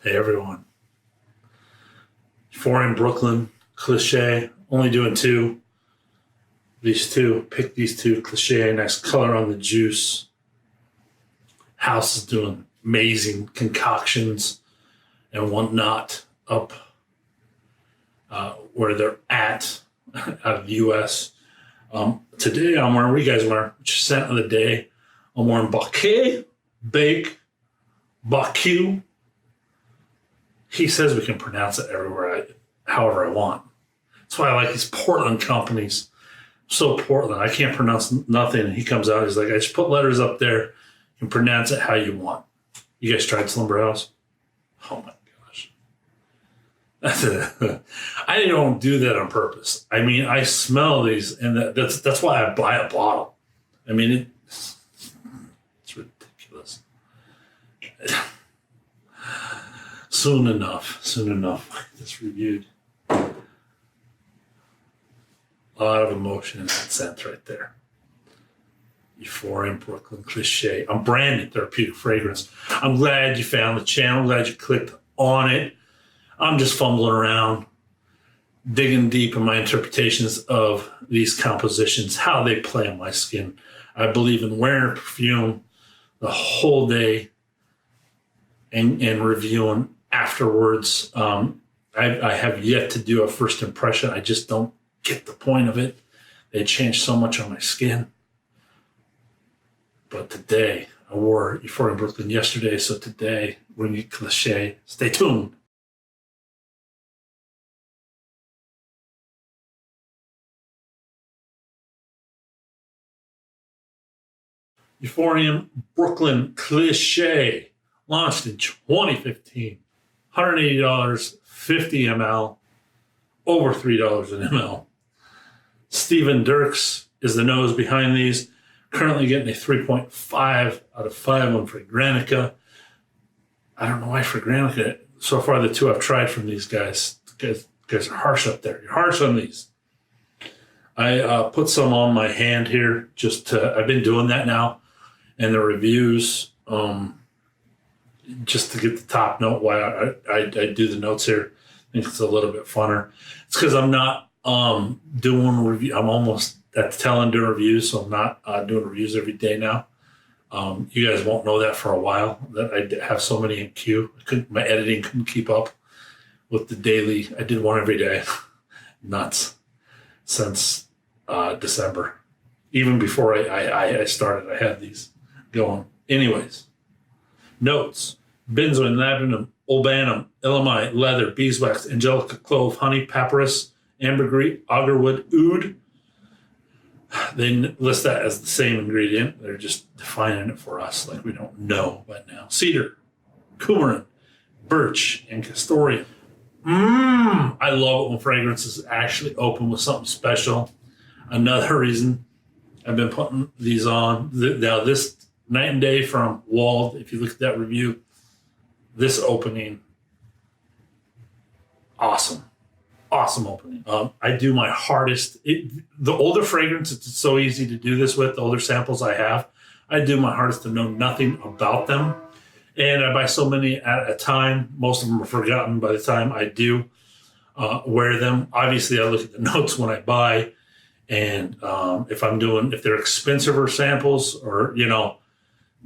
Hey everyone. Euphorium Brooklyn Cilice. Only doing two. These two. Pick these two. Cilice. Nice color on the juice. House is doing amazing concoctions and whatnot up where they're at out of the U.S. Today I'm wearing, what are you guys wearing? Which scent of the day? I'm wearing Bouquet, Bake, Baku. He says we can pronounce it everywhere, however I want. That's why I like these Portland companies. So Portland, I can't pronounce nothing. And he comes out, he's like, I just put letters up there. You can pronounce it how you want. You guys tried Slumber House? Oh my gosh. I don't do that on purpose. I mean, I smell these, and that's why I buy a bottle. I mean, it's ridiculous. Soon enough, this reviewed. A lot of emotion in that scent right there. Euphorium Brooklyn Cilice. I'm branded therapeutic fragrance. I'm glad you found the channel. I'm glad you clicked on it. I'm just fumbling around, digging deep in my interpretations of these compositions, how they play on my skin. I believe in wearing a perfume the whole day and reviewing afterwards. I have yet to do a first impression. I just don't get the point of it. They changed so much on my skin. But today, I wore Euphorium Brooklyn yesterday, so today, we're going to get Cilice. Stay tuned. Euphorium Brooklyn Cilice, launched in 2015. $180, 50 ml, over $3 an ml. Steven Dirks is the nose behind these. Currently getting a 3.5 out of 5 on Fragrantica. I don't know why Fragrantica. So far, the two I've tried from these guys. You guys are harsh up there. You're harsh on these. I put some on my hand here. I've been doing that now. And the reviews, just to get the top note, why I do the notes here. I think it's a little bit funner. It's because I'm not doing review. I'm almost at the tail end doing reviews, so I'm not doing reviews every day now. You guys won't know that for a while, that I have so many in queue. My editing couldn't keep up with the daily. I did one every day. Nuts. Since December. Even before I started, I had these going. Anyways, notes: benzoin, labdanum, olbanum, illamite, leather, beeswax, angelica, clove, honey, papyrus, ambergris, agarwood, oud. They list that as the same ingredient. They're just defining it for us like we don't know by now. Cedar, coumarin, birch, and castoreum. I love it when fragrances actually open with something special. Another reason I've been putting these on. Now, this Night and Day from Wald, if you look at that review, this opening, awesome opening. I do my hardest. The older fragrance, it's so easy to do this with, the older samples I have, I do my hardest to know nothing about them. And I buy so many at a time. Most of them are forgotten by the time I do wear them. Obviously, I look at the notes when I buy. And if they're expensive samples or,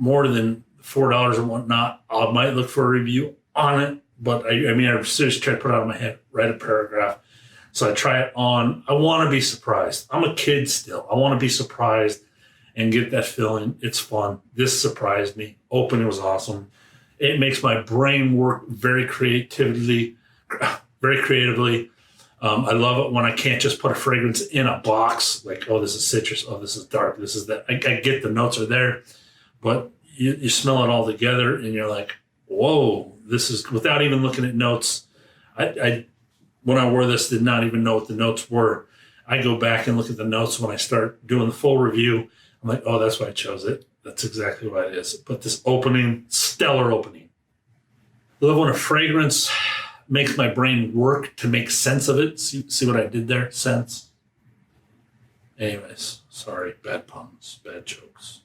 more than $4 and whatnot, I might look for a review on it. But I seriously try to put it out of my head, write a paragraph. So I try it on. I want to be surprised. I'm a kid still. I want to be surprised and get that feeling. It's fun. This surprised me. Opening was awesome. It makes my brain work very creatively. I love it when I can't just put a fragrance in a box, like, oh, this is citrus, oh, this is dark, this is that. I get the notes are there, but you smell it all together and you're like, whoa, this is, without even looking at notes. I when I wore this, did not even know what the notes were. I go back and look at the notes when I start doing the full review. I'm like, oh, that's why I chose it. That's exactly why it is. But this opening, stellar opening. I love when a fragrance makes my brain work to make sense of it. See what I did there? Sense. Anyways, sorry, bad puns, bad jokes.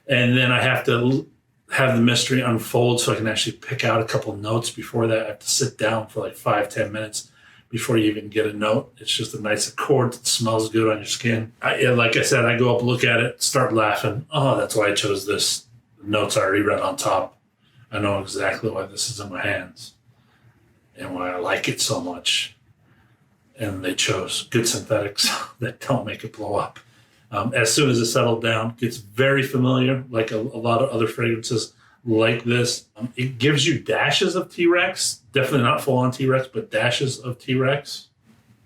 And then I have to have the mystery unfold so I can actually pick out a couple notes before that. I have to sit down for like 5-10 minutes before you even get a note. It's just a nice accord that smells good on your skin. Like I said, I go up, look at it, start laughing. Oh, that's why I chose this. The notes I already read on top. I know exactly why this is in my hands and why I like it so much. And they chose good synthetics that don't make it blow up. As soon as it settled down, gets very familiar, like a lot of other fragrances like this. It gives you dashes of T-Rex, definitely not full-on T-Rex, but dashes of T-Rex.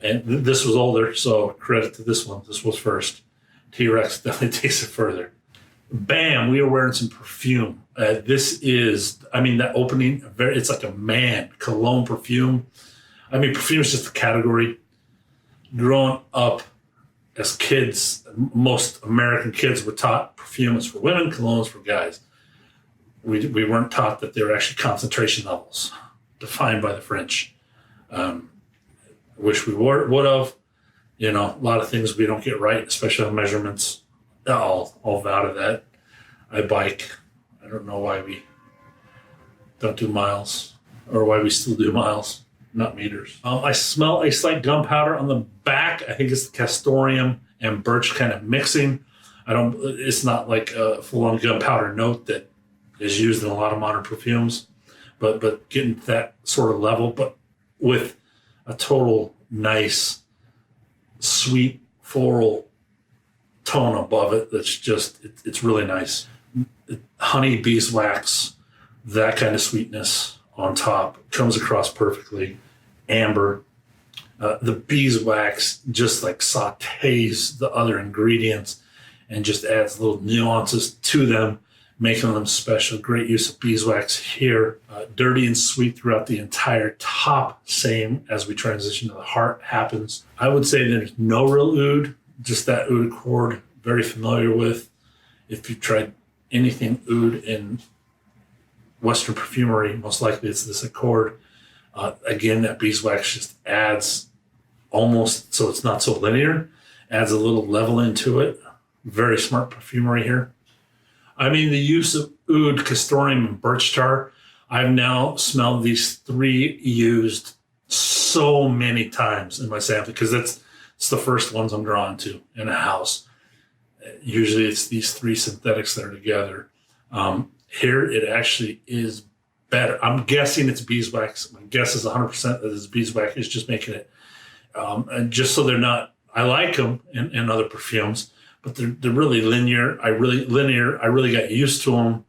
And this was older, so credit to this one. This was first. T-Rex definitely takes it further. Bam, we are wearing some perfume. This is, that opening, it's like a man cologne perfume. Perfume is just a category. Growing up as kids, most American kids were taught perfume is for women, cologne is for guys. We weren't taught that there were actually concentration levels defined by the French. Wish we would have. A lot of things we don't get right, especially on measurements. I'll vow to that. I bike. I don't know why we don't do miles or why we still do miles, not meters. I smell a slight gunpowder on the back. I think it's the castoreum and birch kind of mixing. It's not like a full-on gunpowder note that is used in a lot of modern perfumes, but getting that sort of level, but with a total nice, sweet, floral tone above it. That's just, it's really nice. Honey, beeswax, that kind of sweetness on top comes across perfectly. Amber, the beeswax just like sautés the other ingredients and just adds little nuances to them, making them special. Great use of beeswax here. Dirty and sweet throughout the entire top, same as we transition to the heart happens. I would say there's no real oud, just that oud accord, very familiar with. If you tried anything oud in Western perfumery, most likely it's this accord. Again, that beeswax just adds almost, so it's not so linear, adds a little level into it. Very smart perfumery here. The use of oud, castoreum, and birch tar, I've now smelled these three used so many times in my sample because it's the first ones I'm drawn to in a house. Usually it's these three synthetics that are together. Here it actually is better. I'm guessing it's beeswax. My guess is 100% that it's beeswax. It's just making it. And just so they're not, I like them in other perfumes, but they're really linear. I really got used to them.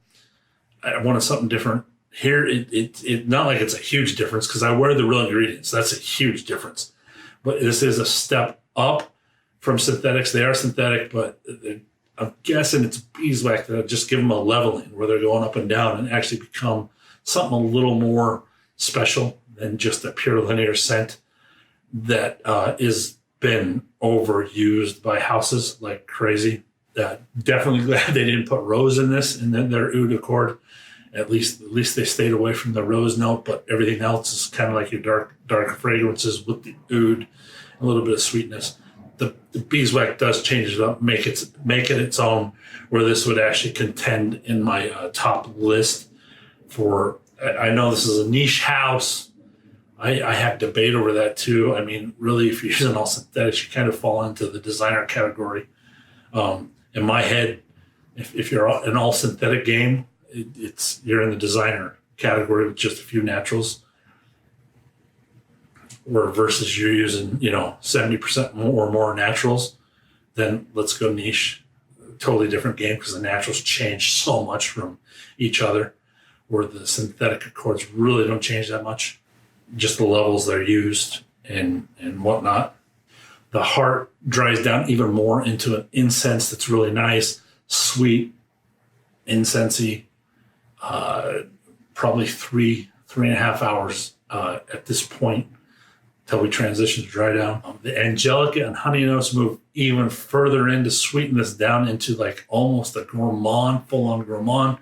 I wanted something different. Here, it not like it's a huge difference because I wear the real ingredients. That's a huge difference. But this is a step up from synthetics. They are synthetic, but I'm guessing it's beeswax that just give them a leveling where they're going up and down and actually become something a little more special than just a pure linear scent that is been overused by houses like crazy. Definitely glad they didn't put rose in this and then their oud accord. At least they stayed away from the rose note, but everything else is kind of like your dark fragrances with the oud, a little bit of sweetness. The beeswax does change it up, make it its own, where this would actually contend in my top list for, I know this is a niche house. I have debate over that too. Really, if you're using all synthetics, you kind of fall into the designer category. In my head, if you're an all synthetic game, you're in the designer category with just a few naturals. Where versus you're using, 70% or more naturals, then let's go niche. Totally different game because the naturals change so much from each other, where the synthetic accords really don't change that much. Just the levels they're used and whatnot. The heart dries down even more into an incense that's really nice, sweet, incensey. Probably 3.5 hours at this point till we transition to dry down. The angelica and honey notes move even further in to sweeten this down into like almost a gourmand, full-on gourmand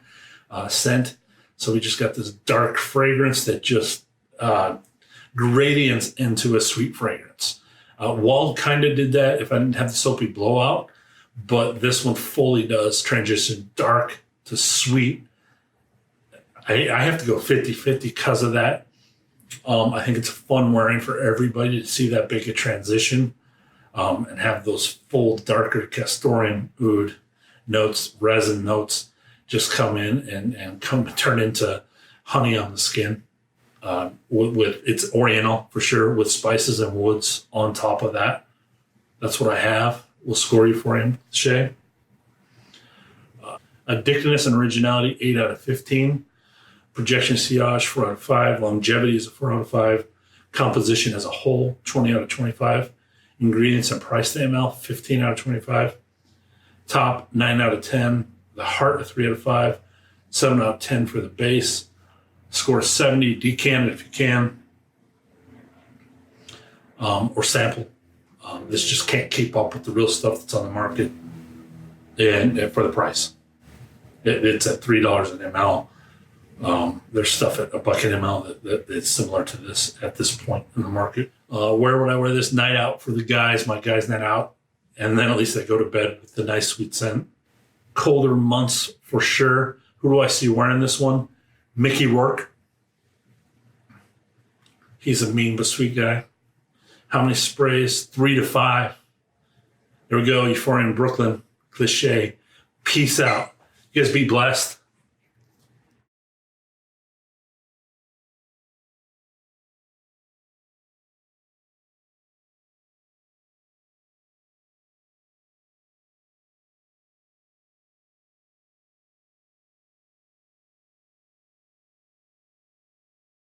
scent. So we just got this dark fragrance that just gradients into a sweet fragrance. Wald kind of did that if I didn't have the soapy blowout, but this one fully does transition dark to sweet I have to go 50-50 because of that. I think it's fun wearing for everybody to see that big a transition and have those full darker castoreum oud notes, resin notes just come in and come turn into honey on the skin. With it's oriental for sure, with spices and woods on top of that. That's what I have. We'll score Euphorium Cilice. Addictiveness and originality, 8 out of 15. Projection sillage, 4 out of 5. Longevity is a 4 out of 5. Composition as a whole, 20 out of 25. Ingredients and price to ml, 15 out of 25. Top, 9 out of 10. The heart, a 3 out of 5. 7 out of 10 for the base. Score 70, decant it if you can. Or sample. This just can't keep up with the real stuff that's on the market and for the price. It's at $3 an ml. There's stuff at $1 an ml that's similar to this at this point in the market. Where would I wear this? Night out for the guys, my guys' night out. And then at least I go to bed with the nice sweet scent. Colder months for sure. Who do I see wearing this one? Mickey Rourke. He's a mean but sweet guy. How many sprays? 3 to 5. There we go. Euphorium Brooklyn Cilice. Peace out. You guys be blessed.